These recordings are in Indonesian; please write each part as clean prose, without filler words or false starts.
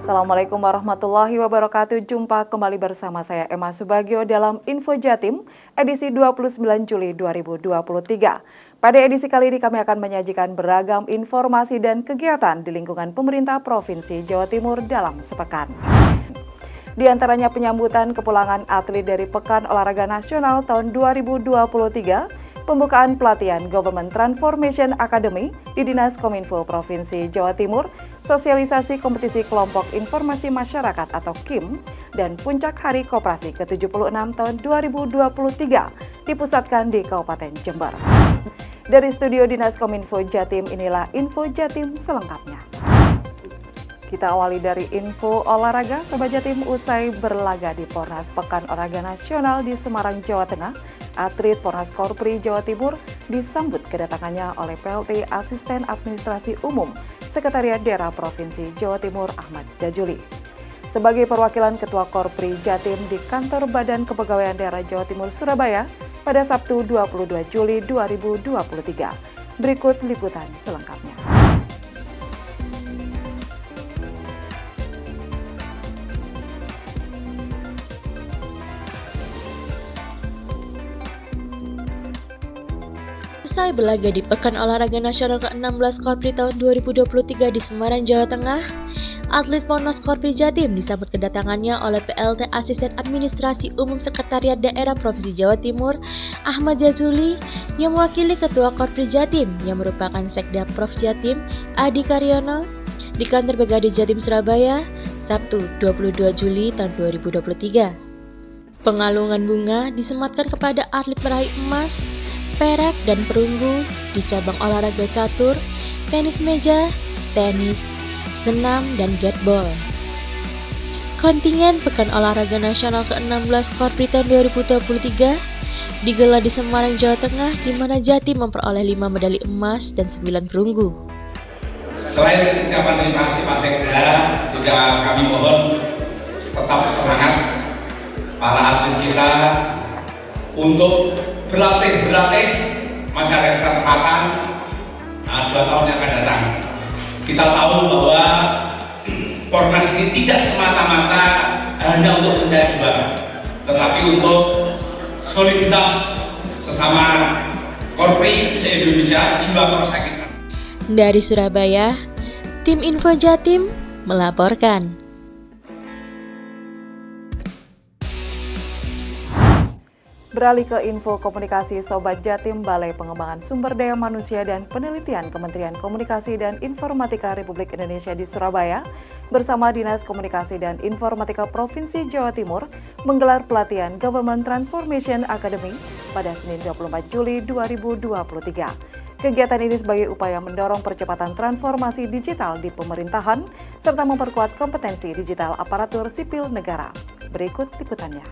Assalamualaikum warahmatullahi wabarakatuh. Jumpa kembali bersama saya Emma Subagio dalam Info Jatim edisi 29 Juli 2023. Pada edisi kali ini kami akan menyajikan beragam informasi dan kegiatan di lingkungan pemerintah Provinsi Jawa Timur dalam sepekan. Di antaranya penyambutan kepulangan atlet dari Pekan Olahraga Nasional tahun 2023, pembukaan pelatihan Government Transformation Academy di Dinas Kominfo Provinsi Jawa Timur, sosialisasi kompetisi kelompok informasi masyarakat atau KIM, dan puncak Hari Koperasi ke-76 tahun 2023 dipusatkan di Kabupaten Jember. Dari studio Dinas Kominfo Jatim, inilah Info Jatim selengkapnya. Kita awali dari info olahraga. Sobat Jatim, usai berlaga di Pornas Pekan Olahraga Nasional di Semarang, Jawa Tengah, atlet Pornas Korpri Jawa Timur disambut kedatangannya oleh PLT Asisten Administrasi Umum Sekretariat Daerah Provinsi Jawa Timur Ahmad Jajuli. Sebagai perwakilan Ketua Korpri Jatim di Kantor Badan Kepegawaian Daerah Jawa Timur Surabaya pada Sabtu 22 Juli 2023. Berikut liputan selengkapnya. Usai berlaga di Pekan Olahraga Nasional ke-16 Korpri tahun 2023 di Semarang, Jawa Tengah, atlet Pornas Korpri Jatim disambut kedatangannya oleh PLT Asisten Administrasi Umum Sekretariat Daerah Provinsi Jawa Timur Ahmad Jajuli yang mewakili Ketua Korpri Jatim yang merupakan Sekda Prof Jatim Adi Karyono di Kantor BKD Jatim Surabaya Sabtu 22 Juli tahun 2023. Pengalungan bunga disematkan kepada atlet peraih emas, perak, dan perunggu di cabang olahraga catur, tenis meja, tenis, senam, dan gatball. Kontingen Pekan Olahraga Nasional ke-16 Korpri tahun 2023 digelar di Semarang, Jawa Tengah, di mana Jatim memperoleh 5 medali emas dan 9 perunggu. Selain ucapan terima kasih Pak Sekda, juga kami mohon tetap semangat para atlet kita untuk berlatih masih ada kesempatan 2 tahun yang akan datang. Kita tahu bahwa Pornas ini tidak semata-mata hanya untuk mencari juara, tetapi untuk soliditas sesama Korpri se-Indonesia, jiwa korsa kita. Dari Surabaya, tim Info Jatim melaporkan. Beralih ke info komunikasi, Sobat Jatim, Balai Pengembangan Sumber Daya Manusia dan Penelitian Kementerian Komunikasi dan Informatika Republik Indonesia di Surabaya bersama Dinas Komunikasi dan Informatika Provinsi Jawa Timur menggelar pelatihan Government Transformation Academy pada Senin 24 Juli 2023. Kegiatan ini sebagai upaya mendorong percepatan transformasi digital di pemerintahan serta memperkuat kompetensi digital aparatur sipil negara. Berikut liputannya.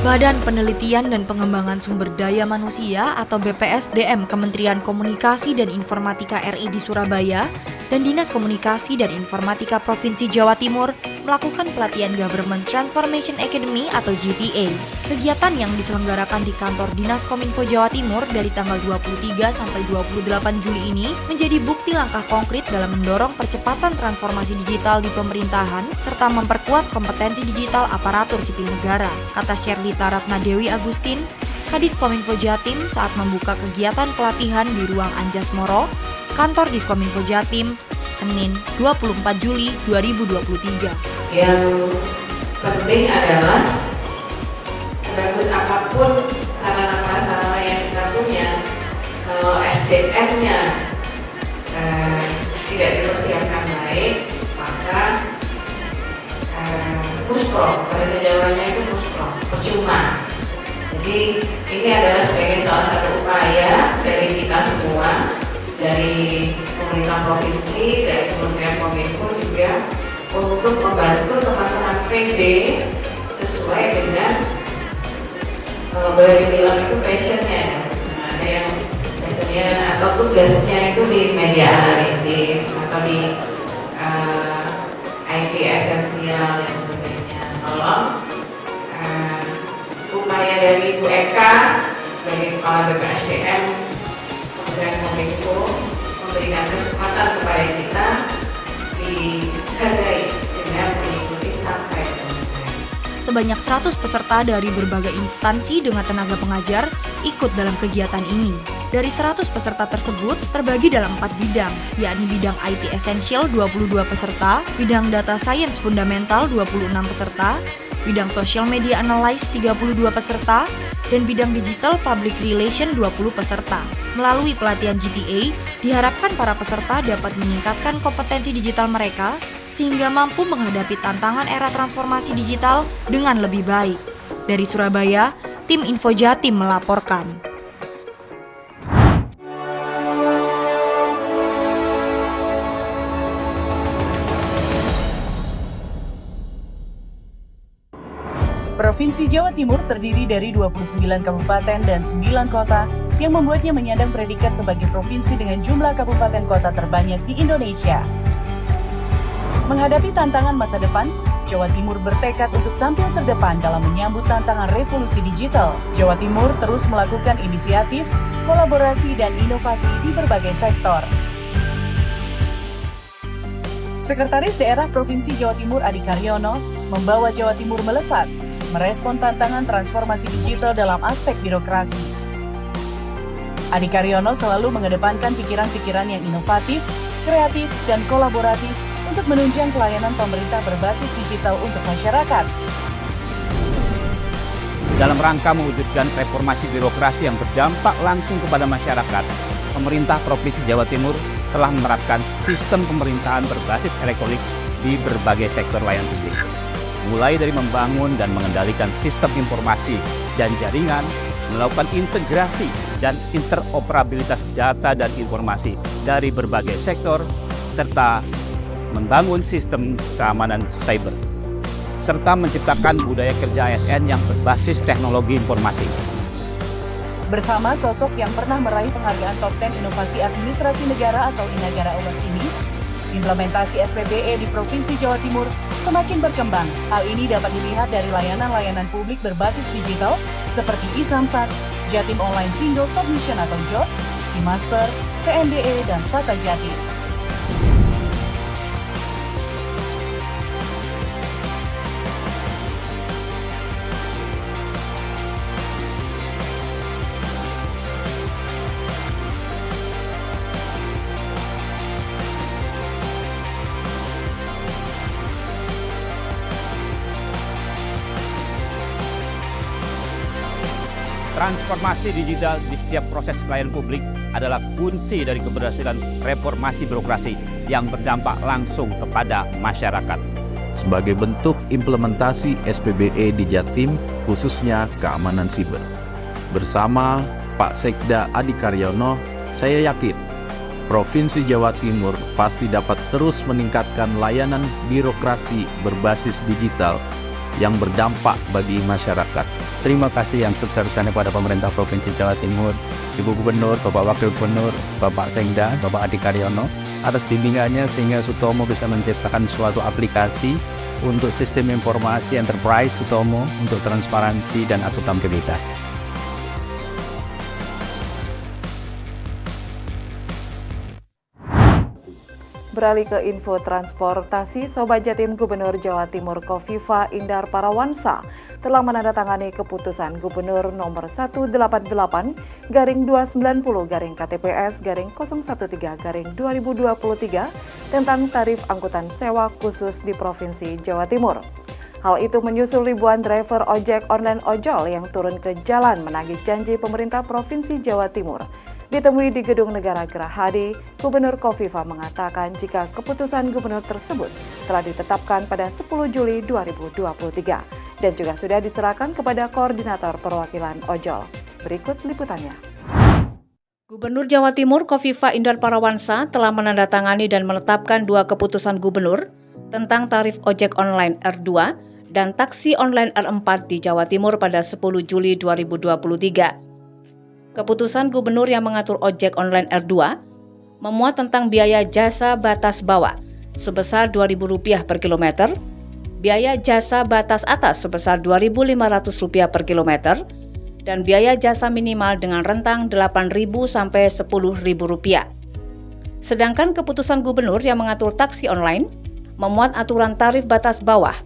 Badan Penelitian dan Pengembangan Sumber Daya Manusia atau BPSDM Kementerian Komunikasi dan Informatika RI di Surabaya dan Dinas Komunikasi dan Informatika Provinsi Jawa Timur melakukan pelatihan Government Transformation Academy atau GTA. Kegiatan yang diselenggarakan di kantor Dinas Kominfo Jawa Timur dari tanggal 23 sampai 28 Juli ini menjadi bukti langkah konkret dalam mendorong percepatan transformasi digital di pemerintahan serta memperkuat kompetensi digital aparatur sipil negara, kata Sherlita Ratna Dewi Agustin, Kadis Kominfo Jatim saat membuka kegiatan pelatihan di ruang Anjas Moro, kantor Diskominfo Jatim, Senin 24 Juli 2023. Yang penting adalah sebagus apapun sarana prasarana yang kita punya, kalau SDM-nya tidak dipersiapkan baik, maka muspro, bahasa Jawanya itu muspro, percuma. Jadi ini adalah sebagai salah satu upaya dari kita semua, dari pemerintah provinsi, dari Kementerian Kominfo juga untuk membantu teman-teman PD sesuai dengan boleh dibilang itu passionnya. Ada yang passionnya atau tugasnya itu di media analisis atau di IT esensial dan sebagainya. Tolong upaya dari Bu Eka sebagai Kepala BPSDM Kementerian Kominfo memberikan kesempatan kepada kita sebanyak 100 peserta dari berbagai instansi dengan tenaga pengajar ikut dalam kegiatan ini. Dari 100 peserta tersebut terbagi dalam 4 bidang, yakni bidang IT Essential 22 peserta, bidang Data Science Fundamental 26 peserta, bidang Social Media Analysis 32 peserta, dan bidang Digital Public Relation 20 peserta. Melalui pelatihan GTA, diharapkan para peserta dapat meningkatkan kompetensi digital mereka sehingga mampu menghadapi tantangan era transformasi digital dengan lebih baik. Dari Surabaya, tim Info Jatim melaporkan. Provinsi Jawa Timur terdiri dari 29 kabupaten dan 9 kota yang membuatnya menyandang predikat sebagai provinsi dengan jumlah kabupaten kota terbanyak di Indonesia. Menghadapi tantangan masa depan, Jawa Timur bertekad untuk tampil terdepan dalam menyambut tantangan revolusi digital. Jawa Timur terus melakukan inisiatif, kolaborasi, dan inovasi di berbagai sektor. Sekretaris Daerah Provinsi Jawa Timur Adi Karyono membawa Jawa Timur melesat, merespon tantangan transformasi digital dalam aspek birokrasi. Adi Karyono selalu mengedepankan pikiran-pikiran yang inovatif, kreatif, dan kolaboratif untuk menunjang pelayanan pemerintah berbasis digital untuk masyarakat. Dalam rangka mewujudkan reformasi birokrasi yang berdampak langsung kepada masyarakat, pemerintah Provinsi Jawa Timur telah menerapkan sistem pemerintahan berbasis elektronik di berbagai sektor layanan publik. Mulai dari membangun dan mengendalikan sistem informasi dan jaringan, melakukan integrasi dan interoperabilitas data dan informasi dari berbagai sektor, serta membangun sistem keamanan cyber, serta menciptakan budaya kerja ASN yang berbasis teknologi informasi. Bersama sosok yang pernah meraih penghargaan Top 10 Inovasi Administrasi Negara atau Inagara Awards ini, implementasi SPBE di Provinsi Jawa Timur semakin berkembang. Hal ini dapat dilihat dari layanan-layanan publik berbasis digital seperti e-Samsat, Jatim Online Single Submission atau JOS, e-Master, TNDE, dan Sata Jatim. Transformasi digital di setiap proses pelayanan publik adalah kunci dari keberhasilan reformasi birokrasi yang berdampak langsung kepada masyarakat. Sebagai bentuk implementasi SPBE di Jatim, khususnya keamanan siber. Bersama Pak Sekda Adi Karyono, saya yakin Provinsi Jawa Timur pasti dapat terus meningkatkan layanan birokrasi berbasis digital yang berdampak bagi masyarakat. Terima kasih yang sebesar-besarnya kepada pemerintah Provinsi Jawa Timur, Ibu Gubernur, Bapak Wakil Gubernur, Bapak Sekda, Bapak Adi Karyono, atas bimbingannya sehingga Sutomo bisa menciptakan suatu aplikasi untuk sistem informasi enterprise Sutomo untuk transparansi dan akuntabilitas. Beralih ke info transportasi, Sobat Jatim, Gubernur Jawa Timur Kofifa Indar Parawansa telah menandatangani keputusan Gubernur nomor 188-KTPS-20013-013-2023 tentang tarif angkutan sewa khusus di Provinsi Jawa Timur. Hal itu menyusul ribuan driver ojek online ojol yang turun ke jalan menagih janji pemerintah Provinsi Jawa Timur. Ditemui di Gedung Negara Gerahadi, Gubernur Kofifa mengatakan jika keputusan gubernur tersebut telah ditetapkan pada 10 Juli 2023 dan juga sudah diserahkan kepada Koordinator Perwakilan Ojol. Berikut liputannya. Gubernur Jawa Timur Kofifa Indar Parawansa telah menandatangani dan menetapkan dua keputusan gubernur tentang tarif ojek online R2 dan taksi online R4 di Jawa Timur pada 10 Juli 2023. Keputusan gubernur yang mengatur ojek online R2 memuat tentang biaya jasa batas bawah sebesar Rp2.000 per kilometer, biaya jasa batas atas sebesar Rp2.500 per kilometer, dan biaya jasa minimal dengan rentang Rp8.000 sampai Rp10.000. Sedangkan keputusan gubernur yang mengatur taksi online memuat aturan tarif batas bawah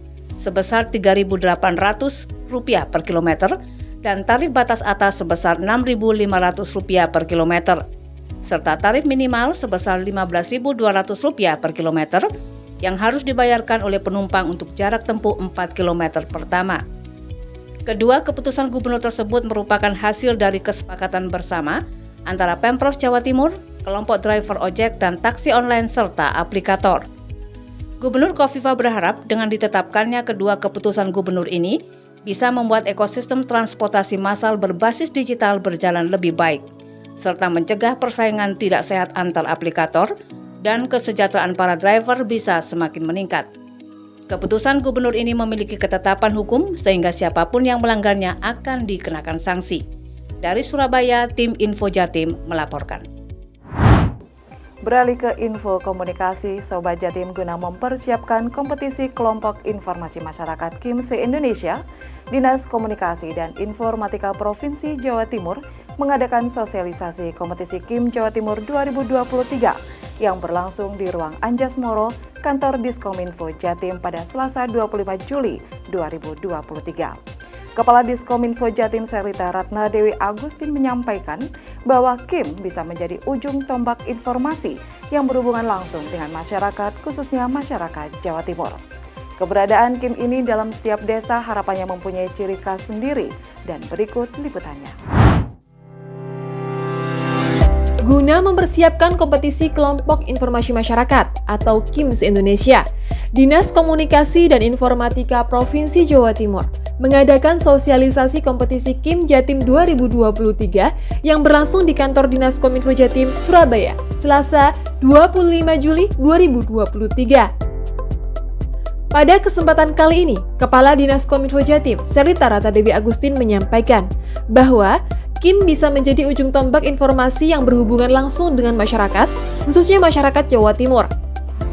sebesar Rp3.800 per kilometer dan tarif batas atas sebesar Rp6.500 per kilometer, serta tarif minimal sebesar Rp15.200 per kilometer yang harus dibayarkan oleh penumpang untuk jarak tempuh 4 km pertama. Kedua keputusan gubernur tersebut merupakan hasil dari kesepakatan bersama antara Pemprov Jawa Timur, kelompok driver ojek dan taksi online serta aplikator. Gubernur Kofifa berharap dengan ditetapkannya kedua keputusan gubernur ini bisa membuat ekosistem transportasi massal berbasis digital berjalan lebih baik, serta mencegah persaingan tidak sehat antar aplikator dan kesejahteraan para driver bisa semakin meningkat. Keputusan gubernur ini memiliki ketetapan hukum sehingga siapapun yang melanggarnya akan dikenakan sanksi. Dari Surabaya, tim Info Jatim melaporkan. Beralih ke info komunikasi, Sobat Jatim guna mempersiapkan kompetisi kelompok informasi masyarakat KIM se-Indonesia, Dinas Komunikasi dan Informatika Provinsi Jawa Timur mengadakan sosialisasi kompetisi KIM Jawa Timur 2023 yang berlangsung di Ruang Anjas Moro, Kantor Diskominfo Jatim pada Selasa 25 Juli 2023. Kepala Diskominfo Jatim Selita Ratna Dewi Agustin menyampaikan bahwa KIM bisa menjadi ujung tombak informasi yang berhubungan langsung dengan masyarakat, khususnya masyarakat Jawa Timur. Keberadaan KIM ini dalam setiap desa harapannya mempunyai ciri khas sendiri dan berikut liputannya. Guna mempersiapkan kompetisi kelompok informasi masyarakat atau KIM se-Indonesia, Dinas Komunikasi dan Informatika Provinsi Jawa Timur mengadakan sosialisasi kompetisi KIM Jatim 2023 yang berlangsung di kantor Dinas Kominfo Jatim, Surabaya, Selasa 25 Juli 2023. Pada kesempatan kali ini, Kepala Dinas Kominfo Jatim, Selita Ratna Dewi Agustin menyampaikan bahwa KIM bisa menjadi ujung tombak informasi yang berhubungan langsung dengan masyarakat, khususnya masyarakat Jawa Timur.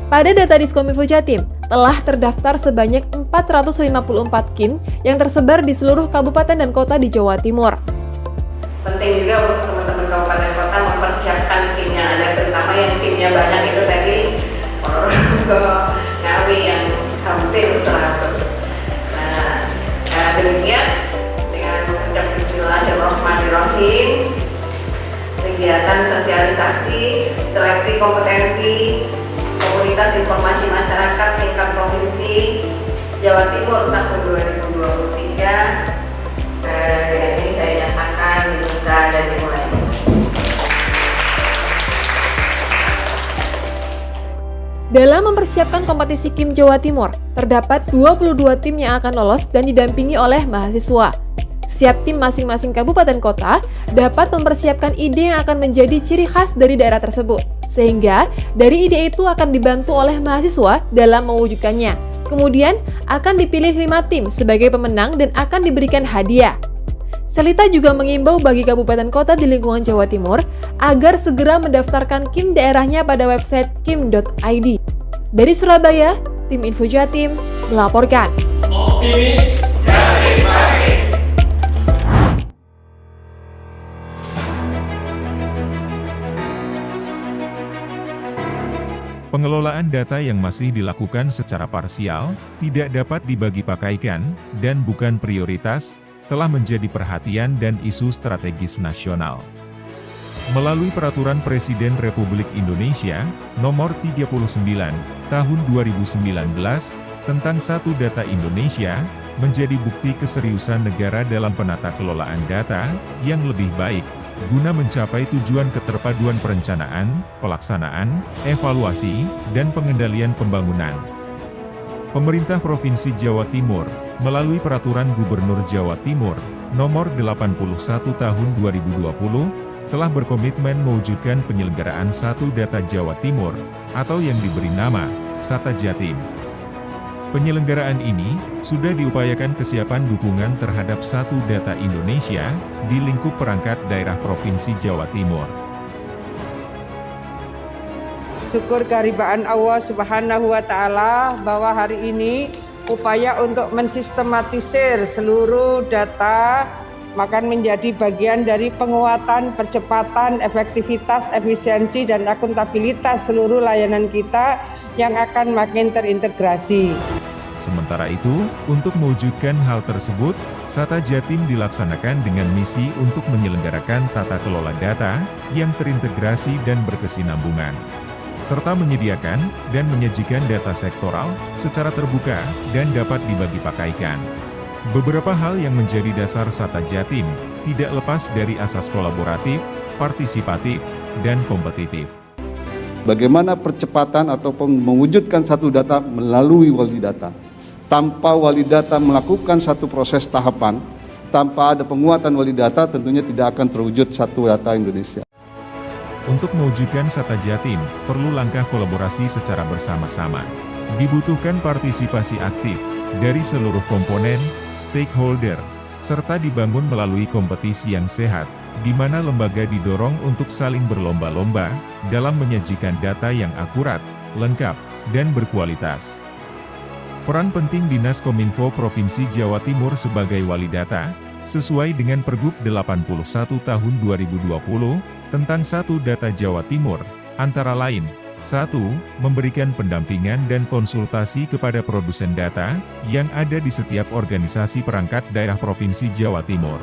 Pada data Diskominfo Jatim, telah terdaftar sebanyak 454 KIM yang tersebar di seluruh kabupaten dan kota di Jawa Timur. Penting juga untuk teman-teman kabupaten kota mempersiapkan KIM yang ada, terutama yang KIM-nya banyak itu tadi, Ponorogo, Ngawi yang hampir 100. Nah, demikian dengan mengucap Bismillahirrahmanirrahim, kegiatan sosialisasi, seleksi kompetensi, komunitas informasi masyarakat tingkat provinsi Jawa Timur tahun 2023 dengan ini saya nyatakan dibuka dan dimulai. Dalam mempersiapkan kompetisi KIM Jawa Timur, terdapat 22 tim yang akan lolos dan didampingi oleh mahasiswa. Setiap tim masing-masing kabupaten kota dapat mempersiapkan ide yang akan menjadi ciri khas dari daerah tersebut, sehingga dari ide itu akan dibantu oleh mahasiswa dalam mewujudkannya. Kemudian akan dipilih 5 tim sebagai pemenang dan akan diberikan hadiah. Selita juga mengimbau bagi kabupaten kota di lingkungan Jawa Timur agar segera mendaftarkan KIM daerahnya pada website kim.id. Dari Surabaya, tim Info Jatim melaporkan. Optimis Jatim Bangkit. Pengelolaan data yang masih dilakukan secara parsial, tidak dapat dibagi pakaikan, dan bukan prioritas, telah menjadi perhatian dan isu strategis nasional. Melalui Peraturan Presiden Republik Indonesia, Nomor 39, Tahun 2019, tentang Satu Data Indonesia, menjadi bukti keseriusan negara dalam penata kelolaan data, yang lebih baik, guna mencapai tujuan keterpaduan perencanaan, pelaksanaan, evaluasi, dan pengendalian pembangunan. Pemerintah Provinsi Jawa Timur, melalui Peraturan Gubernur Jawa Timur, Nomor 81 Tahun 2020, telah berkomitmen mewujudkan penyelenggaraan Satu Data Jawa Timur, atau yang diberi nama, Sata Jatim. Penyelenggaraan ini, sudah diupayakan kesiapan dukungan terhadap Satu Data Indonesia, di lingkup perangkat daerah Provinsi Jawa Timur. Syukur kehadiran Allah Subhanahu wa Ta'ala bahwa hari ini upaya untuk mensistematisir seluruh data akan menjadi bagian dari penguatan, percepatan, efektivitas, efisiensi, dan akuntabilitas seluruh layanan kita yang akan makin terintegrasi. Sementara itu, untuk mewujudkan hal tersebut, SATA Jatim dilaksanakan dengan misi untuk menyelenggarakan tata kelola data yang terintegrasi dan berkesinambungan, serta menyediakan dan menyajikan data sektoral secara terbuka dan dapat dibagi pakaikan. Beberapa hal yang menjadi dasar SATA Jatim tidak lepas dari asas kolaboratif, partisipatif, dan kompetitif. Bagaimana percepatan ataupun mewujudkan satu data melalui wali data. Tanpa wali data melakukan satu proses tahapan, tanpa ada penguatan wali data tentunya tidak akan terwujud satu data Indonesia. Untuk mewujudkan SATA Jatim, perlu langkah kolaborasi secara bersama-sama. Dibutuhkan partisipasi aktif dari seluruh komponen, stakeholder, serta dibangun melalui kompetisi yang sehat, di mana lembaga didorong untuk saling berlomba-lomba dalam menyajikan data yang akurat, lengkap, dan berkualitas. Peran penting Dinas Kominfo Provinsi Jawa Timur sebagai wali data, sesuai dengan Pergub 81 Tahun 2020, tentang Satu Data Jawa Timur, antara lain, 1. Memberikan pendampingan dan konsultasi kepada produsen data, yang ada di setiap organisasi perangkat daerah Provinsi Jawa Timur.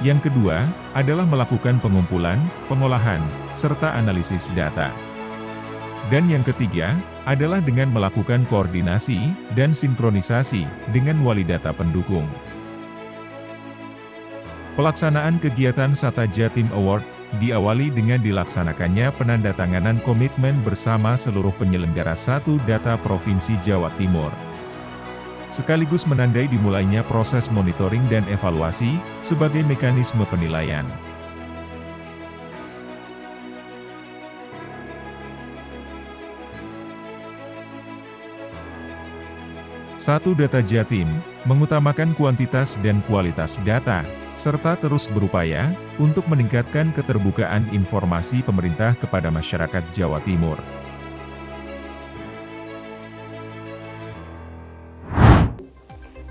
Yang kedua, adalah melakukan pengumpulan, pengolahan, serta analisis data. Dan yang ketiga, adalah dengan melakukan koordinasi dan sinkronisasi dengan wali data pendukung. Pelaksanaan kegiatan SATA Jatim Award diawali dengan dilaksanakannya penandatanganan komitmen bersama seluruh penyelenggara Satu Data Provinsi Jawa Timur, sekaligus menandai dimulainya proses monitoring dan evaluasi sebagai mekanisme penilaian. Satu Data Jatim mengutamakan kuantitas dan kualitas data, serta terus berupaya untuk meningkatkan keterbukaan informasi pemerintah kepada masyarakat Jawa Timur.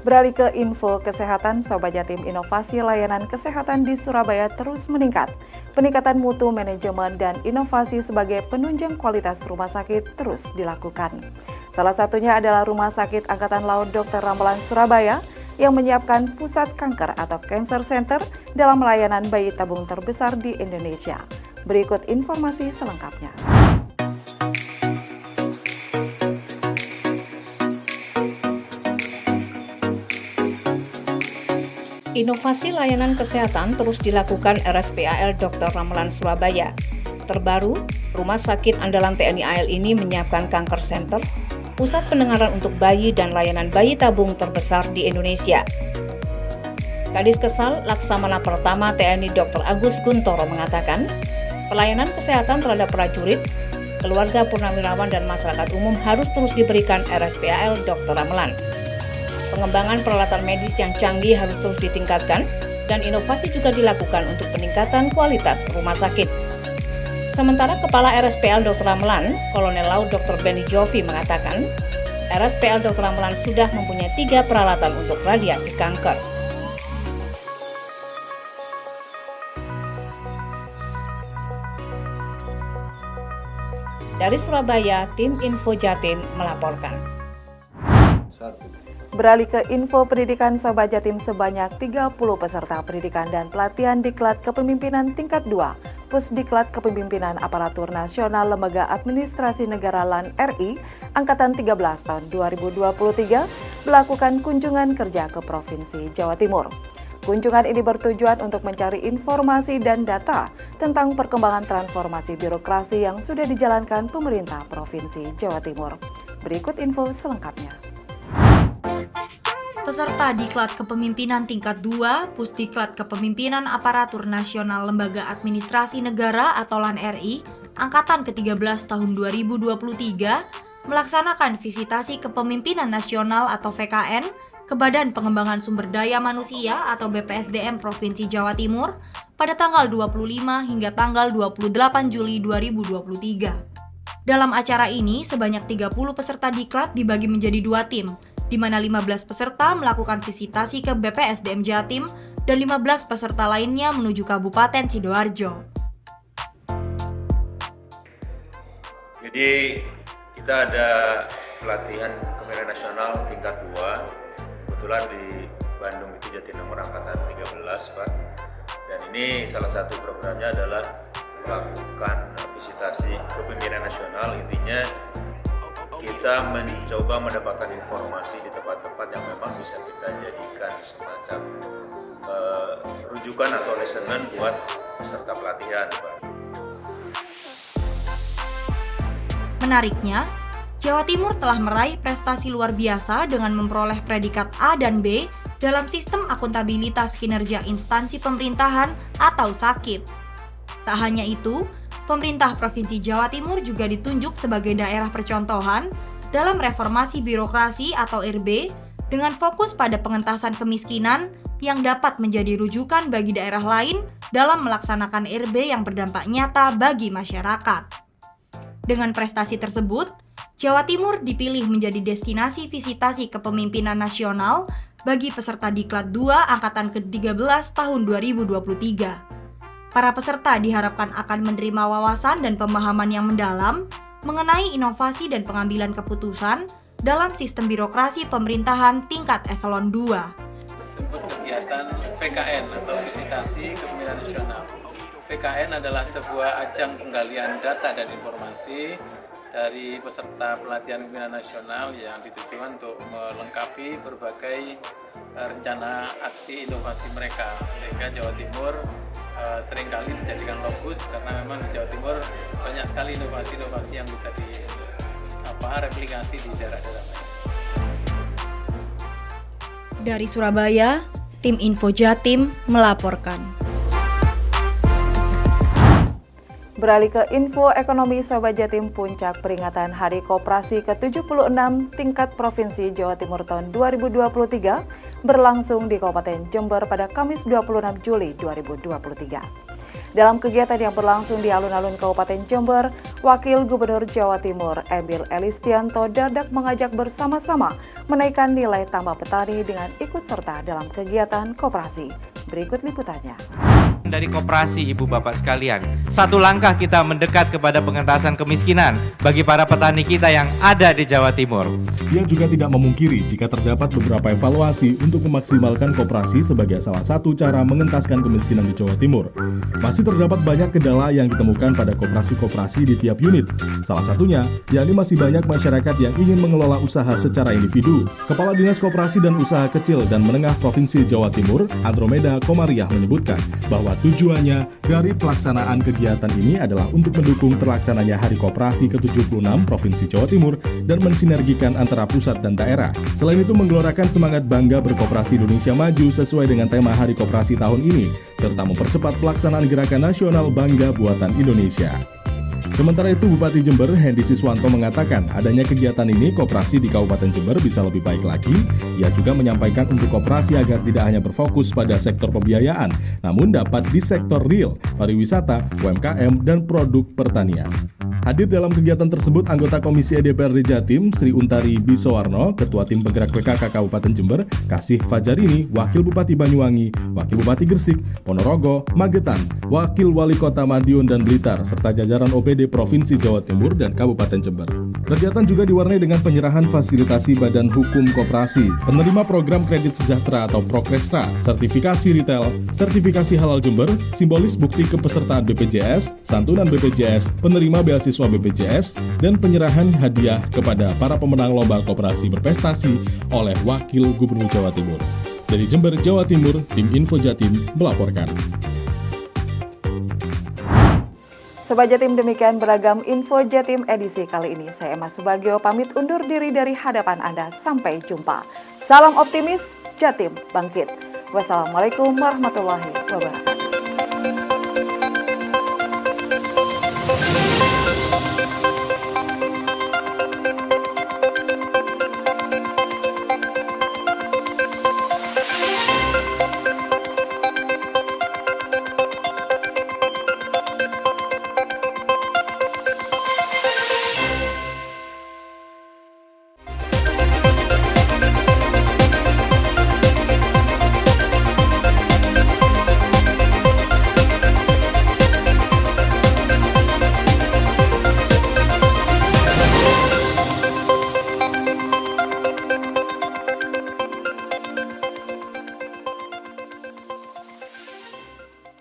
Beralih ke info kesehatan, Sobat Jatim, inovasi layanan kesehatan di Surabaya terus meningkat. Peningkatan mutu, manajemen, dan inovasi sebagai penunjang kualitas rumah sakit terus dilakukan. Salah satunya adalah Rumah Sakit Angkatan Laut Dr. Ramelan Surabaya yang menyiapkan pusat kanker atau Cancer Center dalam layanan bayi tabung terbesar di Indonesia. Berikut informasi selengkapnya. Inovasi layanan kesehatan terus dilakukan RSPAL Dr. Ramelan Surabaya. Terbaru, Rumah Sakit Andalan TNI AL ini menyiapkan Kanker Center, pusat pendengaran untuk bayi dan layanan bayi tabung terbesar di Indonesia. Kadis Kesal Laksamana Pertama TNI Dr. Agus Guntoro mengatakan, pelayanan kesehatan terhadap prajurit, keluarga purnawirawan dan masyarakat umum harus terus diberikan RSPAL Dr. Ramelan. Pengembangan peralatan medis yang canggih harus terus ditingkatkan dan inovasi juga dilakukan untuk peningkatan kualitas rumah sakit. Sementara Kepala RSPAL Dr. Ramelan, Kolonel Laut Dr. Benny Jovi mengatakan, RSPAL Dr. Ramelan sudah mempunyai 3 peralatan untuk radiasi kanker. Dari Surabaya, tim Info Jatim melaporkan. Beralih ke info pendidikan, Sobat Jatim, sebanyak 30 peserta pendidikan dan pelatihan Diklat Kepemimpinan tingkat 2, Pusdiklat Kepemimpinan Aparatur Nasional Lembaga Administrasi Negara LAN RI Angkatan 13 tahun 2023 melakukan kunjungan kerja ke Provinsi Jawa Timur. Kunjungan ini bertujuan untuk mencari informasi dan data tentang perkembangan transformasi birokrasi yang sudah dijalankan pemerintah Provinsi Jawa Timur. Berikut info selengkapnya. Peserta Diklat Kepemimpinan tingkat 2, Pusdiklat Kepemimpinan Aparatur Nasional Lembaga Administrasi Negara atau LAN RI Angkatan ke-13 tahun 2023 melaksanakan visitasi kepemimpinan nasional atau VKN ke Badan Pengembangan Sumber Daya Manusia atau BPSDM Provinsi Jawa Timur pada tanggal 25 hingga tanggal 28 Juli 2023. Dalam acara ini, sebanyak 30 peserta Diklat dibagi menjadi 2 tim, di mana 15 peserta melakukan visitasi ke BPSDM Jatim dan 15 peserta lainnya menuju Kabupaten Sidoarjo. Jadi kita ada pelatihan kepemimpinan nasional tingkat 2. Kebetulan di Bandung itu Jatinangor angkatan 13, Pak. Dan ini salah satu programnya adalah melakukan visitasi kepemimpinan nasional. Intinya kita mencoba mendapatkan informasi di tempat-tempat yang memang bisa kita jadikan semacam rujukan atau lesson buat peserta pelatihan, Pak. Menariknya, Jawa Timur telah meraih prestasi luar biasa dengan memperoleh predikat A dan B dalam Sistem Akuntabilitas Kinerja Instansi Pemerintahan atau SAKIP. Tak hanya itu, pemerintah Provinsi Jawa Timur juga ditunjuk sebagai daerah percontohan dalam reformasi birokrasi atau RB dengan fokus pada pengentasan kemiskinan yang dapat menjadi rujukan bagi daerah lain dalam melaksanakan RB yang berdampak nyata bagi masyarakat. Dengan prestasi tersebut, Jawa Timur dipilih menjadi destinasi visitasi kepemimpinan nasional bagi peserta Diklat 2 Angkatan ke-13 tahun 2023. Para peserta diharapkan akan menerima wawasan dan pemahaman yang mendalam mengenai inovasi dan pengambilan keputusan dalam sistem birokrasi pemerintahan tingkat eselon 2. Disebut kegiatan VKN atau Visitasi Kepemimpinan Nasional. VKN adalah sebuah ajang penggalian data dan informasi dari peserta pelatihan kepemimpinan nasional yang ditujukan untuk melengkapi berbagai rencana aksi inovasi mereka, sehingga Jawa Timur seringkali dijadikan lokus karena memang di Jawa Timur banyak sekali inovasi-inovasi yang bisa replikasi di daerah-daerah lain. Dari Surabaya, tim Info Jatim melaporkan. Beralih ke info ekonomi Sobat Jatim, puncak peringatan Hari Koperasi ke-76 tingkat Provinsi Jawa Timur tahun 2023 berlangsung di Kabupaten Jember pada Kamis 26 Juli 2023. Dalam kegiatan yang berlangsung di alun-alun Kabupaten Jember, Wakil Gubernur Jawa Timur Emil Elistianto Dardak mengajak bersama-sama menaikkan nilai tambah petani dengan ikut serta dalam kegiatan koperasi. Berikut liputannya. Dari koperasi, Ibu Bapak sekalian, satu langkah kita mendekat kepada pengentasan kemiskinan bagi para petani kita yang ada di Jawa Timur. Ia juga tidak memungkiri jika terdapat beberapa evaluasi untuk memaksimalkan koperasi sebagai salah satu cara mengentaskan kemiskinan di Jawa Timur. Masih terdapat banyak kendala yang ditemukan pada koperasi-koperasi di tiap unit. Salah satunya, yakni masih banyak masyarakat yang ingin mengelola usaha secara individu. Kepala Dinas Koperasi dan Usaha Kecil dan Menengah Provinsi Jawa Timur, Andromeda Komariah menyebutkan bahwa tujuannya dari pelaksanaan kegiatan ini adalah untuk mendukung terlaksananya Hari Koperasi ke-76 Provinsi Jawa Timur dan mensinergikan antara pusat dan daerah. Selain itu menggelorakan semangat bangga berkoperasi Indonesia Maju sesuai dengan tema Hari Koperasi tahun ini, serta mempercepat pelaksanaan Gerakan Nasional Bangga Buatan Indonesia. Sementara itu, Bupati Jember Hendy Siswanto mengatakan adanya kegiatan ini koperasi di Kabupaten Jember bisa lebih baik lagi. Ia juga menyampaikan untuk koperasi agar tidak hanya berfokus pada sektor pembiayaan, namun dapat di sektor real, pariwisata, UMKM, dan produk pertanian. Hadir dalam kegiatan tersebut anggota Komisi DPRD Jatim, Sri Untari Bisowarno, Ketua Tim Penggerak PKK Kabupaten Jember, Kasih Fajarini, Wakil Bupati Banyuwangi, Wakil Bupati Gresik, Ponorogo, Magetan, Wakil Wali Kota Madiun dan Blitar, serta jajaran OPD Provinsi Jawa Timur dan Kabupaten Jember. Kegiatan juga diwarnai dengan penyerahan fasilitasi Badan Hukum Koperasi, penerima program kredit sejahtera atau Prokrestra, sertifikasi retail, sertifikasi halal Jember, simbolis bukti kepesertaan BPJS, santunan BPJS, penerima beasiswa BPJS, dan penyerahan hadiah kepada para pemenang lomba koperasi berprestasi oleh Wakil Gubernur Jawa Timur. Dari Jember, Jawa Timur, tim Info Jatim melaporkan. Sobat Jatim, demikian beragam Info Jatim edisi kali ini. Saya Emma Subagio pamit undur diri dari hadapan Anda. Sampai jumpa. Salam optimis, Jatim bangkit. Wassalamualaikum warahmatullahi wabarakatuh.